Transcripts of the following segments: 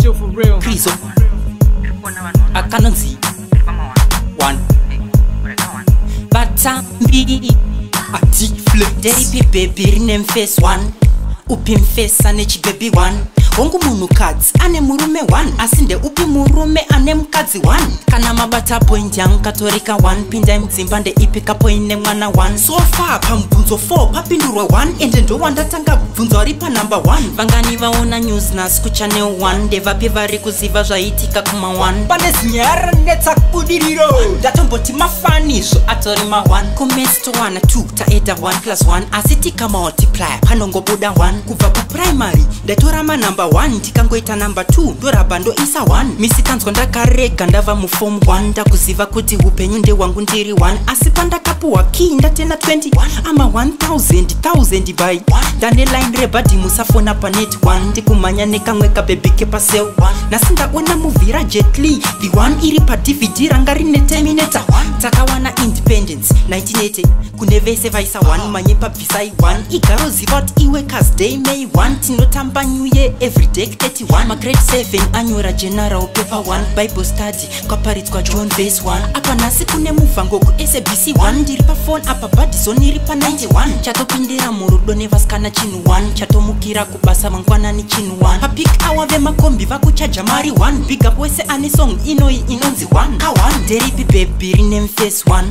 Still for real. Krizo Akanonzi One Batambi Ati flip Deripi baby rinem face one Upi mfesa nechi baby one Ongu munu kads ane murume one Asinde upi murume ane mkazi one Kana mabata point yang katorika one Pinda mzimbande ipika poine mwana one So far pambunzo 4 papindurwa one Ende ndo wandatanga bunzo ripa number one Vangani vaona news na siku channel one Deva pivari kuziva zaitika kuma one Bande zinyara neta kudiriro Datomboti mafani so atorima one Kumesto wana 2 taeda 1 plus 1 Asitika multiply panongo buda one Kuva ku primary Detorama number 1 tikangoita number 2 dorabando isa 1 misikanzwa ndakarega ndava mu form 1 ndakuziva kuti upenyu nde wangu ndiri 1 asipanda kapu wakinda tena 20 ama 1000 by ndane line rebadi musafona pa net 1 ndikumanya nekamwe ka baby ke pa sale 1 nasinda ona movira jetly the one iri pa DVD rangari ne terminator 1 takawana independence 1980 kunevese vaisa 1 manyepa visai 1 igaro zivat iwe kas day may 1 tinotamba new year every day 31 ma grade 7 anyora general paper 1 bible study kwa parit kwa John verse 1 apa nasi kune muvango ku SABC 1 ndiri pa phone apa badison iri pa 91 chatopindira murudo nevaskana chinu 1 chatomukira kubasa mangwana ni chinu 1 pa pick hour ve makombi vakuchaja mari 1 big up wese ani song inoi inonzi 1 ka 1 deripi baby rinem face 1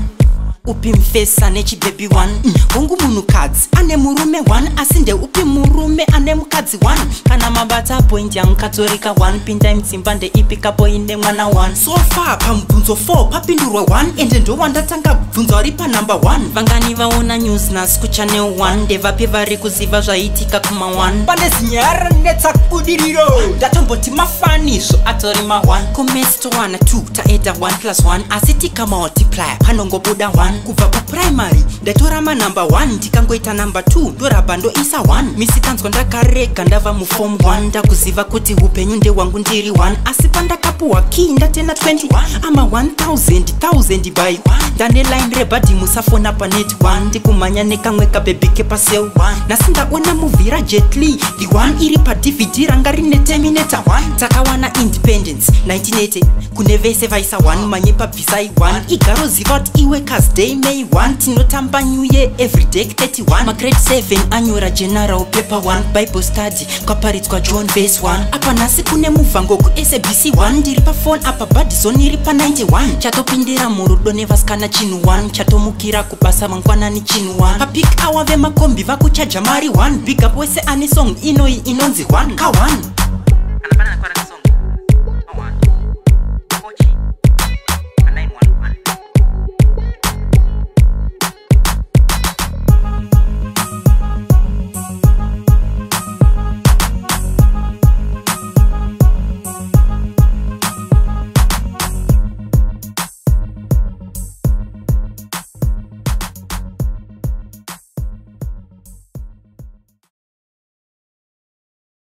Upi mfesa nechi baby one Ongu munu kads ane murume one Asinde upi murume ane mkazi one Kana mabata point yang katorika one Pinda mtimbande ipika poinde mwana one So far pambunzo 4 papindurwa one Ende ndo wandatanga bunzo ripa number 1 Vangani vaona news na siku channel 1 Deva pivari kuziva zaitika kuma 1 Bande zinyara neta kudiriro Datomboti mafani so atorima 1 Kumesto wana 2 taeda 1 plus 1 Asitika multiply panongo buda 1 Kuva ku primary Detorama number 1 tikangoita number 2 dorabando isa 1 misikanzwa ndakarega ndava mu form 1 ndakuziva kuti upenyu nde wangu ndiri 1 asipanda kapu wakinda tena 20 ama 1000 by ndane line rebadi musafona pa net 1 ndikumanya nekamwe ka baby ke pa sale 1 nasinda ona movira jetly the one iri pa DVD rangari ne terminator 1 takawana independence 1980 kunevese vaisa 1 manyepa visai 1 igaro zivat iwe kas day may 1 tinotamba new year every day 31 ma grade 7 anyora general paper 1 bible study kwa parit kwa John verse 1 apa nasi kune muvango ku SABC 1 ndiri pa phone apa badison iri pa 91 chatopindira murudo nevaskana chinu 1 chatomukira kubasa mangwana ni chinu 1 pa pick hour ve makombi vakuchaja mari 1 big up wese ani song inoi inonzi 1 ka 1